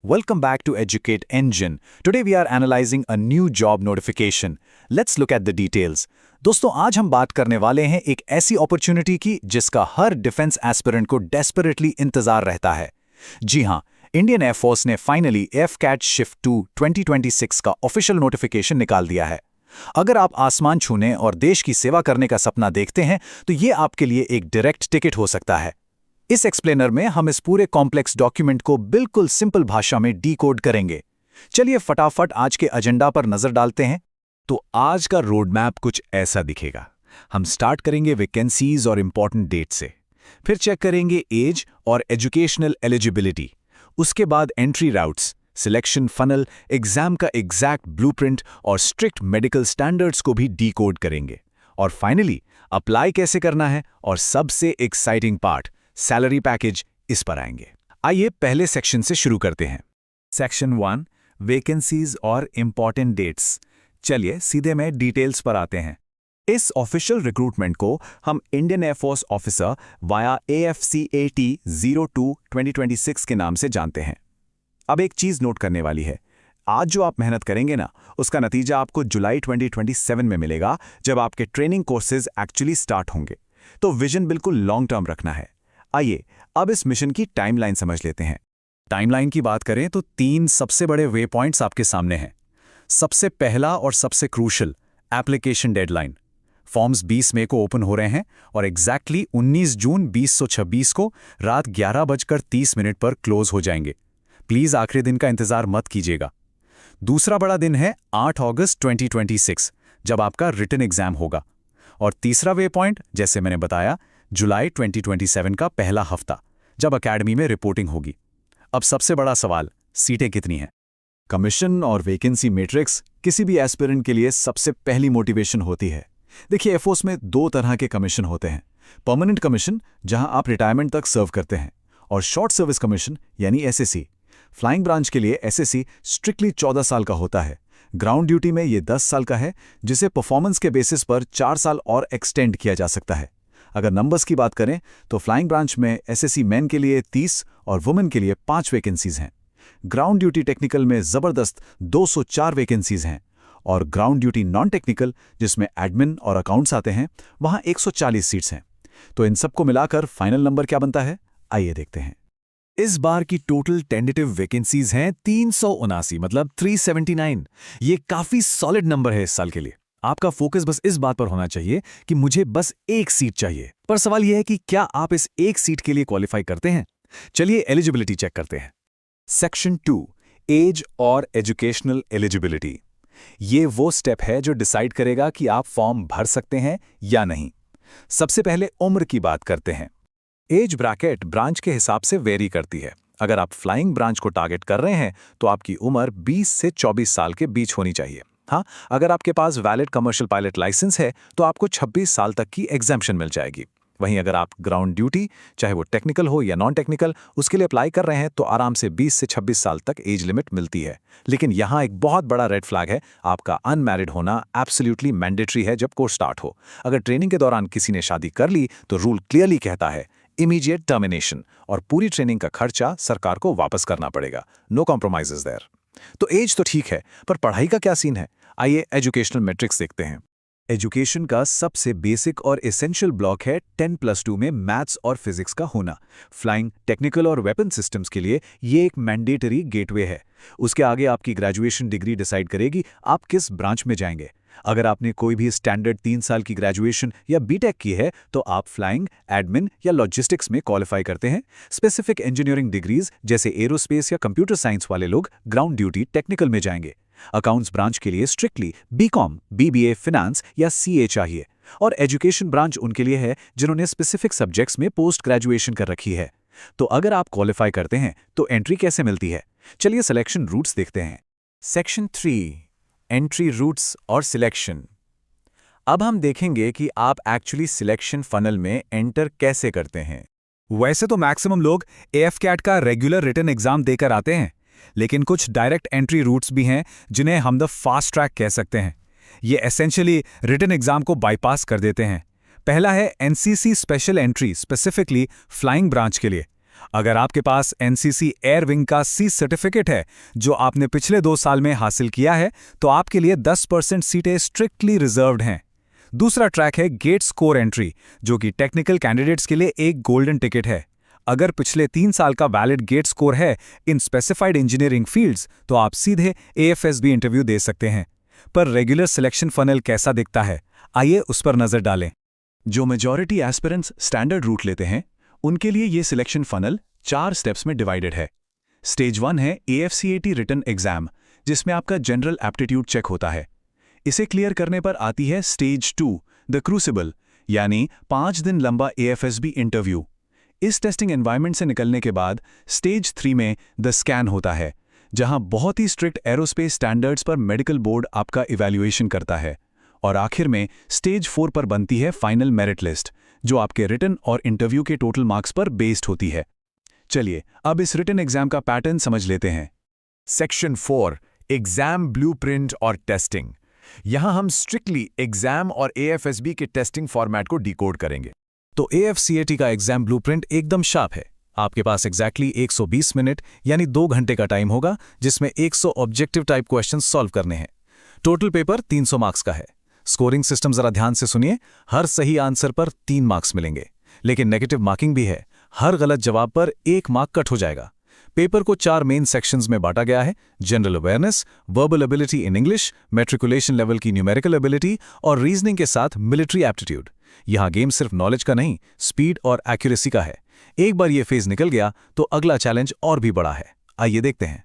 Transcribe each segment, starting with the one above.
Welcome back to Educate Engine. Today we are analyzing a new job notification. Let's look at the details. दोस्तों आज हम बात करने वाले हैं एक ऐसी अपॉर्चुनिटी की जिसका हर डिफेंस एस्पिरेंट को डेस्परेटली इंतजार रहता है। जी हां, इंडियन एयरफोर्स ने फाइनली एफकैट शिफ्ट 2 2026 का ऑफिशियल नोटिफिकेशन निकाल दिया है। अगर आप आसमान छूने और देश की सेवा करने का सपना देखते हैं तो ये आपके लिए एक डायरेक्ट टिकट हो सकता है। इस एक्सप्लेनर में हम इस पूरे कॉम्प्लेक्स डॉक्यूमेंट को बिल्कुल सिंपल भाषा में डीकोड करेंगे। चलिए फटाफट आज के एजेंडा पर नजर डालते हैं। तो आज का रोड मैप कुछ ऐसा दिखेगा। हम स्टार्ट करेंगे वैकेंसीज और इंपॉर्टेंट डेट से, फिर चेक करेंगे एज और एजुकेशनल एलिजिबिलिटी, उसके बाद entry routes, selection funnel, exam का एग्जैक्ट ब्लूप्रिंट और स्ट्रिक्ट मेडिकल स्टैंडर्ड्स को भी डीकोड करेंगे, और फाइनली अप्लाई कैसे करना है और सबसे एक्साइटिंग पार्ट सैलरी पैकेज, इस पर आएंगे। आइए पहले सेक्शन से शुरू करते हैं। सेक्शन 1 वैकेंसीज और इंपॉर्टेंट डेट्स। चलिए सीधे में डिटेल्स पर आते हैं। इस ऑफिशियल रिक्रूटमेंट को हम Indian air force officer via AFCAT 02 2026 के नाम से जानते हैं। अब एक चीज नोट करने वाली है, आज जो आप मेहनत करेंगे ना, उसका नतीजा आपको जुलाई 2027 में मिलेगा, जब आपके ट्रेनिंग कोर्सेज एक्चुअली स्टार्ट होंगे। तो विजन बिल्कुल लॉन्ग टर्म रखना है। आइए अब इस मिशन की टाइमलाइन समझ लेते हैं। टाइमलाइन की बात करें तो 3 सबसे बड़े वे पॉइंट्स आपके सामने हैं। सबसे पहला और सबसे क्रूशल, एप्लीकेशन डेडलाइन। फॉर्म्स 20 मई को ओपन हो रहे हैं और एग्जैक्टली 19 जून 2026 को रात 11:30 पर क्लोज हो जाएंगे। प्लीज आखिरी दिन का इंतजार मत कीजिएगा। दूसरा बड़ा दिन है 8 अगस्त 2026, जब आपका रिटन एग्जाम होगा। और तीसरा वे पॉइंट, जैसे मैंने बताया, जुलाई 2027 का पहला हफ्ता, जब एकेडमी में रिपोर्टिंग होगी। अब सबसे बड़ा सवाल, सीटें कितनी हैं? कमीशन और वैकेंसी मैट्रिक्स किसी भी एस्पिरेंट के लिए सबसे पहली मोटिवेशन होती है। देखिए, एयरफोर्स में 2 तरह के कमीशन होते हैं। परमानेंट कमीशन, जहां आप रिटायरमेंट तक सर्व करते हैं, और शॉर्ट सर्विस कमीशन यानी SSC। फ्लाइंग ब्रांच के लिए SSC स्ट्रिक्टली 14 साल का होता है। ग्राउंड ड्यूटी में ये 10 साल का है, जिसे परफॉर्मेंस के बेसिस पर 4 साल और एक्सटेंड किया जा सकता है। अगर नंबर्स की बात करें तो फ्लाइंग ब्रांच में SSC मैन के लिए 30 और वुमेन के लिए 5 वैकेंसीज हैं। ग्राउंड ड्यूटी टेक्निकल में जबरदस्त 204 वैकेंसीज हैं, और ग्राउंड ड्यूटी नॉन टेक्निकल, जिसमें एडमिन और अकाउंट्स आते हैं, वहां 140 सीट्स हैं। तो इन सबको मिलाकर फाइनल नंबर क्या बनता है, आइए देखते हैं। इस बार की टोटल टेंटेटिव वैकेंसीज हैं 379, मतलब 379। ये काफी सॉलिड नंबर है इस साल के लिए। आपका फोकस बस इस बात पर होना चाहिए कि मुझे बस एक सीट चाहिए। पर सवाल यह है कि क्या आप इस एक सीट के लिए क्वालिफाई करते हैं? चलिए एलिजिबिलिटी चेक करते हैं। सेक्शन 2 एज और एजुकेशनल एलिजिबिलिटी। ये वो स्टेप है जो डिसाइड करेगा कि आप फॉर्म भर सकते हैं या नहीं। सबसे पहले उम्र की बात करते हैं। एज ब्रैकेट ब्रांच के हिसाब से वेरी करती है। अगर आप फ्लाइंग ब्रांच को टारगेट कर रहे हैं तो आपकी उम्र 20 से 24 साल के बीच होनी चाहिए। हाँ, अगर आपके पास वैलिड कमर्शियल पायलट लाइसेंस है तो आपको 26 साल तक की एग्जेम्पशन मिल जाएगी। वहीं अगर आप ग्राउंड ड्यूटी, चाहे वो टेक्निकल हो या नॉन टेक्निकल, उसके लिए अप्लाई कर रहे हैं तो आराम से 20 से 26 साल तक एज लिमिट मिलती है। लेकिन यहाँ एक बहुत बड़ा रेड फ्लैग है, आपका अनमैरिड होना एब्सोल्युटली मैंडेटरी है जब कोर्स स्टार्ट हो। अगर ट्रेनिंग के दौरान किसी ने शादी कर ली तो रूल क्लियरली कहता है इमीडिएट टर्मिनेशन, और पूरी ट्रेनिंग का खर्चा सरकार को वापस करना पड़ेगा। No compromises there. तो एज तो ठीक है, पर पढ़ाई का क्या सीन है? आइए एजुकेशनल मैट्रिक्स देखते हैं। एजुकेशन का सबसे बेसिक और एसेंशियल ब्लॉक है 10+2 में मैथ्स और फिजिक्स का होना। फ्लाइंग, टेक्निकल और वेपन सिस्टम्स के लिए ये एक मैंडेटरी गेटवे है। उसके आगे आपकी ग्रेजुएशन डिग्री डिसाइड करेगी आप किस ब्रांच में जाएंगे। अगर आपने कोई भी स्टैंडर्ड 3 साल की ग्रेजुएशन या बीटेक की है तो आप फ्लाइंग, एडमिन या लॉजिस्टिक्स में क्वालिफाई करते हैं। स्पेसिफिक इंजीनियरिंग डिग्रीज जैसे एरोस्पेस या कंप्यूटर साइंस वाले लोग ग्राउंड ड्यूटी टेक्निकल में जाएंगे। अकाउंट्स ब्रांच के लिए स्ट्रिक्टली BCom, BBA, फिनांस या CA चाहिए, और एजुकेशन ब्रांच उनके लिए है जिन्होंने स्पेसिफिक सब्जेक्ट्स में पोस्ट ग्रेजुएशन कर रखी है। तो अगर आप क्वालिफाई करते हैं तो एंट्री कैसे मिलती है? चलिए सिलेक्शन रूट्स देखते हैं। सेक्शन 3 एंट्री रूट्स और सिलेक्शन। अब हम देखेंगे कि आप एक्चुअली सिलेक्शन फनल में एंटर कैसे करते हैं। वैसे तो मैक्सिमम लोग AFCAT का रेगुलर रिटन एग्जाम देकर आते हैं, लेकिन कुछ डायरेक्ट एंट्री रूट्स भी हैं जिन्हें हम द फास्ट ट्रैक कह सकते हैं। ये एसेंशियली रिटन एग्जाम को बाईपास कर देते हैं। पहला है NCC special entry, specifically flying branch के लिए। अगर आपके पास एनसीसी एयर विंग का सी सर्टिफिकेट है जो आपने पिछले 2 साल में हासिल किया है, तो आपके लिए 10% सीटें स्ट्रिक्टली रिजर्व्ड हैं। दूसरा ट्रैक है गेट स्कोर एंट्री, जो कि टेक्निकल कैंडिडेट्स के लिए एक गोल्डन टिकट है। अगर पिछले 3 साल का वैलिड गेट स्कोर है इन स्पेसिफाइड इंजीनियरिंग फील्ड्स, तो आप सीधे एएफएसबी इंटरव्यू दे सकते हैं। पर रेगुलर सिलेक्शन फनल कैसा दिखता है, आइए उस पर नजर डालें। जो मेजॉरिटी एस्पिरेंट्स स्टैंडर्ड रूट लेते हैं, उनके लिए ये सिलेक्शन फनल 4 स्टेप्स में डिवाइडेड है। स्टेज 1 है AFCAT रिटन एग्जाम, जिसमें आपका जनरल एप्टीट्यूड चेक होता है। इसे क्लियर करने पर आती है स्टेज 2 द क्रूसिबल, यानी 5 दिन लंबा AFSB इंटरव्यू। इस टेस्टिंग एनवायरनमेंट से निकलने के बाद स्टेज 3 में द स्कैन होता है, जहां बहुत ही स्ट्रिक्ट एरोस्पेस स्टैंडर्ड्स पर मेडिकल बोर्ड आपका इवैल्यूएशन करता है। और आखिर में स्टेज 4 पर बनती है फाइनल मेरिट लिस्ट, जो आपके रिटन और इंटरव्यू के टोटल मार्क्स पर बेस्ड होती है। चलिए अब इस रिटन एग्जाम का पैटर्न समझ लेते हैं। सेक्शन 4 एग्जाम ब्लूप्रिंट और टेस्टिंग। यहां हम स्ट्रिक्टली एग्जाम और AFSB के टेस्टिंग फॉर्मेट को डिकोड करेंगे। तो AFCAT का एग्जाम ब्लूप्रिंट एकदम शार्प है। आपके पास एग्जैक्टली 120 मिनट यानी 2 घंटे का टाइम होगा, जिसमें 100 ऑब्जेक्टिव टाइप क्वेश्चन सॉल्व करने हैं। टोटल पेपर 300 मार्क्स का है। स्कोरिंग सिस्टम जरा ध्यान से सुनिए, हर सही आंसर पर 3 मार्क्स मिलेंगे, लेकिन नेगेटिव मार्किंग भी है। हर गलत जवाब पर 1 मार्क कट हो जाएगा। पेपर को 4 मेन सेक्शंस में बांटा गया है: general awareness, verbal ability in English, matriculation level की न्यूमेरिकल एबिलिटी और रीजनिंग के साथ मिलिट्री एप्टीट्यूड। यहां गेम सिर्फ नॉलेज का नहीं, स्पीड और एक्यूरेसी का है। एक बार ये फेज निकल गया तो अगला चैलेंज और भी बड़ा है। आइए देखते हैं।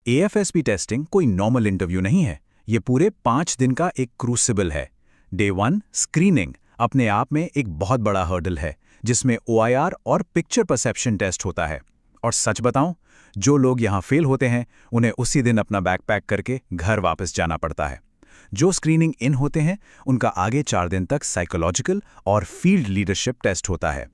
AFSB टेस्टिंग कोई नॉर्मल इंटरव्यू नहीं है, ये पूरे 5 दिन का एक क्रूसिबल है। डे 1 स्क्रीनिंग अपने आप में एक बहुत बड़ा हर्डल है, जिसमें OIR और पिक्चर परसेप्शन टेस्ट होता है। और सच बताऊं, जो लोग यहां फेल होते हैं उन्हें उसी दिन अपना बैग पैक करके घर वापस जाना पड़ता है। जो स्क्रीनिंग इन होते हैं उनका आगे 4 दिन तक साइकोलॉजिकल और फील्ड लीडरशिप टेस्ट होता है,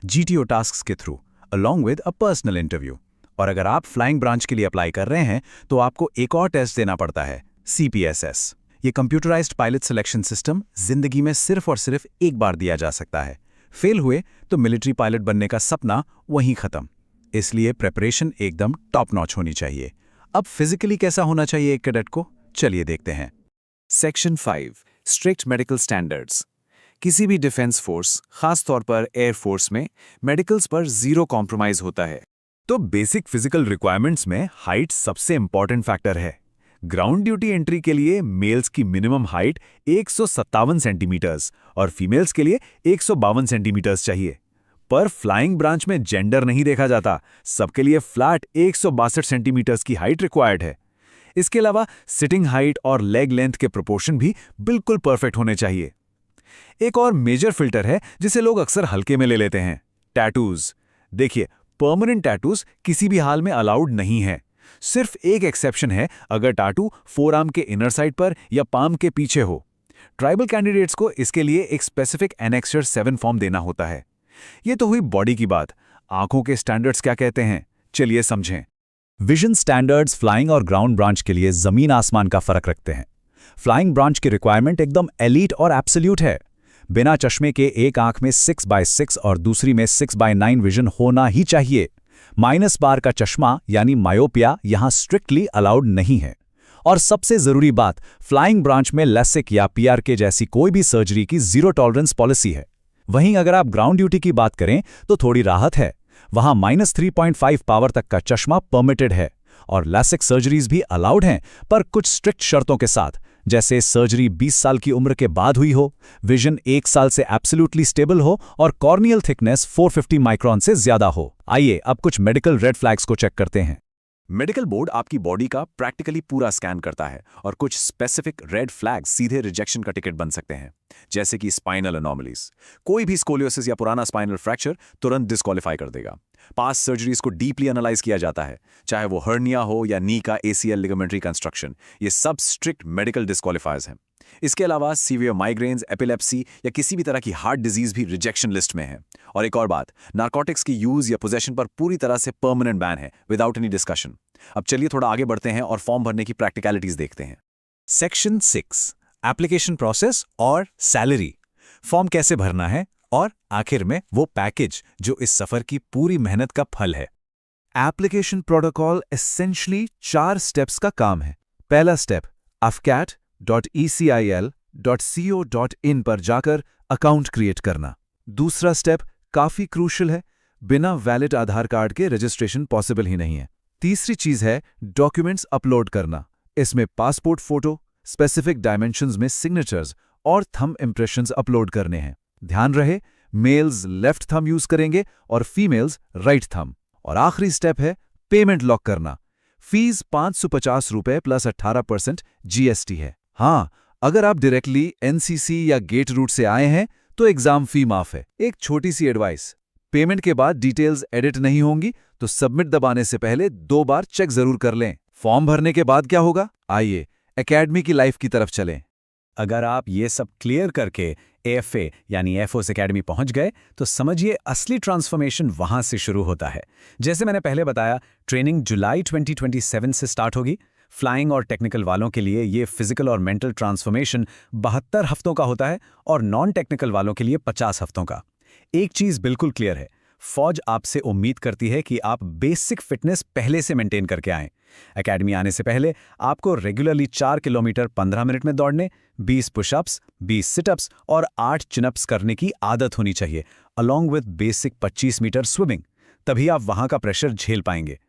GTO टास्क्स के through, along with a personal interview. और अगर आप फ्लाइंग ब्रांच के लिए अप्लाई कर रहे हैं तो आपको एक और टेस्ट देना पड़ता है, CPSS। ये कंप्यूटराइज्ड पायलट सिलेक्शन सिस्टम जिंदगी में सिर्फ और सिर्फ एक बार दिया जा सकता है। फेल हुए तो मिलिट्री पायलट बनने का सपना वहीं खत्म। इसलिए प्रेपरेशन एकदम टॉप नॉच होनी चाहिए। अब फिजिकली कैसा होना चाहिए एक कैडेट को, चलिए देखते हैं। Section 5 strict medical standards. किसी भी डिफेंस फोर्स, खास तौर पर एयरफोर्स में मेडिकल्स पर 0 कॉम्प्रोमाइज होता है। तो बेसिक फिजिकल रिक्वायरमेंट्स में हाइट सबसे इंपॉर्टेंट फैक्टर है। ग्राउंड ड्यूटी एंट्री के लिए मेल्स की मिनिमम हाइट 157 सेंटीमीटर्स और फीमेल्स के लिए 152 सेंटीमीटर्स चाहिए। पर फ्लाइंग ब्रांच में जेंडर नहीं देखा जाता, सबके लिए फ्लैट 162 सेंटीमीटर्स की हाइट रिक्वायर्ड है। इसके अलावा सिटिंग हाइट और लेग लेंथ के प्रोपोर्शन भी बिल्कुल परफेक्ट होने चाहिए। एक और मेजर फिल्टर है जिसे लोग अक्सर हल्के में ले लेते हैं, टैटूज। देखिए, परमानेंट टैटूज किसी भी हाल में अलाउड नहीं है। सिर्फ एक एक्सेप्शन है, अगर टैटू फोरआर्म के इनर साइड पर या पाम के पीछे हो। ट्राइबल कैंडिडेट्स को इसके लिए एक स्पेसिफिक एनेक्सचर 7 फॉर्म देना होता है। ये तो हुई बॉडी की बात। आंखों के स्टैंडर्ड्स क्या कहते हैं, चलिए समझें। विजन स्टैंडर्ड्स फ्लाइंग और ग्राउंड ब्रांच के लिए जमीन आसमान का फर्क रखते हैं। फ्लाइंग ब्रांच की रिक्वायरमेंट एकदम एलीट और एब्सोल्यूट है। बिना चश्मे के एक आंख में 6/6 और दूसरी में 6/9 विजन होना ही चाहिए। -12 का चश्मा यानी मायोपिया यहां स्ट्रिक्टली अलाउड नहीं है। और सबसे जरूरी बात, फ्लाइंग ब्रांच में लेसिक या PRK जैसी कोई भी सर्जरी की 0 टॉलरेंस पॉलिसी है। वहीं अगर आप ग्राउंड ड्यूटी की बात करें तो थोड़ी राहत है। वहां -3.5 पावर तक का चश्मा परमिटेड है और लैसिक सर्जरीज भी अलाउड हैं, पर कुछ स्ट्रिक्ट शर्तों के साथ, जैसे सर्जरी 20 साल की उम्र के बाद हुई हो, विजन 1 साल से एब्सोल्युटली स्टेबल हो और कॉर्नियल थिकनेस 450 माइक्रोन से ज्यादा हो। आइए अब कुछ मेडिकल रेड फ्लैग्स को चेक करते हैं। मेडिकल बोर्ड आपकी बॉडी का प्रैक्टिकली पूरा स्कैन करता है और कुछ स्पेसिफिक रेड फ्लैग्स सीधे रिजेक्शन का टिकट बन सकते हैं, जैसे कि स्पाइनल एनोमलीज। कोई भी स्कोलियोसिस या पुराना स्पाइनल फ्रैक्चर तुरंत डिस्क्वालीफाई कर देगा। पास्ट सर्जरीज को डीपली एनालाइज किया जाता है, चाहे वो हर्निया हो या नी का ACL लिगामेंट्री कंस्ट्रक्शन। ये सब स्ट्रिक्ट मेडिकल डिस्क्वालीफायर्स हैं। इसके अलावा सीवियर माइग्रेन्स, एपिलेप्सी या किसी भी तरह की हार्ट डिजीज भी रिजेक्शन लिस्ट में है। और एक और बात, नारकोटिक्स की यूज या पोजेशन पर पूरी तरह से परमानेंट बैन है, विदाउट एनी डिस्कशन। अब चलिए थोड़ा आगे बढ़ते हैं और फॉर्म भरने की प्रैक्टिकलिटीज देखते हैं। सेक्शन 6 एप्लीकेशन प्रोसेस और सैलरी। फॉर्म कैसे भरना है और आखिर में वो पैकेज जो इस सफर की पूरी मेहनत का फल है। एप्लीकेशन प्रोटोकॉल एसेंशियली 4 स्टेप्स का काम है। पहला स्टेप, afcat.ecil.co.in पर जाकर अकाउंट क्रिएट करना। दूसरा स्टेप काफी क्रूशियल है, बिना वैलिड आधार कार्ड के रजिस्ट्रेशन पॉसिबल ही नहीं है। तीसरी चीज है डॉक्यूमेंट्स अपलोड करना। इसमें पासपोर्ट फोटो, स्पेसिफिक डायमेंशंस में सिग्नेचर्स और थंब इंप्रेशंस अपलोड करने हैं। ध्यान रहे, मेल्स लेफ्ट थंब यूज करेंगे और फीमेल्स राइट थंब। और आखिरी स्टेप है पेमेंट लॉक करना। फीस 550 रुपए प्लस 18% GST है। हाँ, अगर आप डायरेक्टली NCC या गेट रूट से आए हैं तो एग्जाम फी माफ है। एक छोटी सी एडवाइस, पेमेंट के बाद डिटेल्स एडिट नहीं होंगी तो सबमिट दबाने से पहले 2 बार चेक जरूर कर लें। फॉर्म भरने के बाद क्या होगा, आइए एकेडमी की लाइफ की तरफ चलें। अगर आप ये सब क्लियर करके AFA यानी एयरफोर्स एकेडमी पहुंच गए तो समझिए असली ट्रांसफॉर्मेशन वहां से शुरू होता है। जैसे मैंने पहले बताया, ट्रेनिंग जुलाई 2027 से स्टार्ट होगी। फ्लाइंग और टेक्निकल वालों के लिए ये फिजिकल और मेंटल ट्रांसफॉर्मेशन 72 हफ्तों का होता है और नॉन टेक्निकल वालों के लिए 50 हफ्तों का। एक चीज बिल्कुल क्लियर है, फौज आपसे उम्मीद करती है कि आप बेसिक फिटनेस पहले से मेंटेन करके आएं। एकेडमी आने से पहले आपको रेगुलरली 4 किलोमीटर 15 मिनट में दौड़ने, 20 पुशअप्स, 20 सिटअप्स और 8 चिनअप्स करने की आदत होनी चाहिए, along with basic 25 metre swimming. तभी आप वहां का प्रेशर झेल पाएंगे।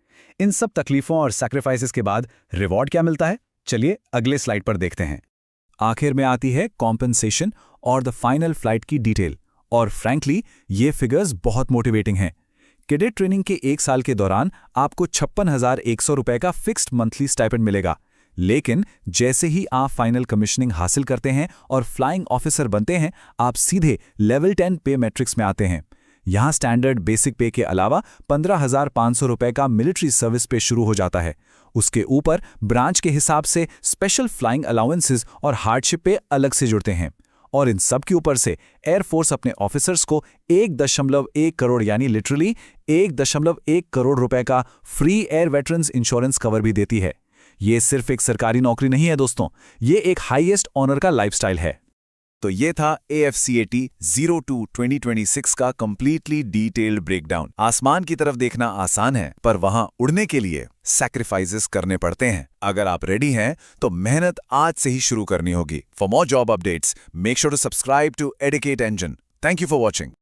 इन सब तकलीफों और सैक्रिफाइसेस के बाद रिवॉर्ड क्या मिलता है, चलिए अगले स्लाइड पर देखते हैं। आखिर में आती है कॉम्पेंसेशन और द फाइनल फ्लाइट की डिटेल। और फ्रैंकली ये फिगर्स बहुत मोटिवेटिंग हैं। कैडेट ट्रेनिंग के 1 साल के दौरान आपको 56,100 रुपए का फिक्स्ड मंथली स्टाइपेंड मिलेगा। लेकिन जैसे ही आप फाइनल कमीशनिंग हासिल करते हैं और फ्लाइंग ऑफिसर बनते हैं, आप सीधे लेवल 10 पे मैट्रिक्स में आते हैं। यहाँ स्टैंडर्ड बेसिक पे के अलावा 15,500 रुपए का मिलिट्री सर्विस पे शुरू हो जाता है। उसके ऊपर ब्रांच के हिसाब से स्पेशल फ्लाइंग अलाउंसेस और हार्डशिप पे अलग से जुड़ते हैं। और इन सब के ऊपर से एयरफोर्स अपने ऑफिसर्स को 1.1 करोड़ यानी लिटरली 1.1 करोड़ रुपए का free air veterans insurance cover भी देती है। ये सिर्फ एक सरकारी नौकरी नहीं है दोस्तों, ये एक हाईएस्ट ऑनर का लाइफस्टाइल है। तो ये था AFCAT 02 2026 का कंप्लीटली डिटेल्ड ब्रेकडाउन। आसमान की तरफ देखना आसान है, पर वहां उड़ने के लिए सैक्रिफाइसेस करने पड़ते हैं। अगर आप रेडी हैं तो मेहनत आज से ही शुरू करनी होगी। For more job updates make sure to subscribe to Educate Engine. Thank you for watching.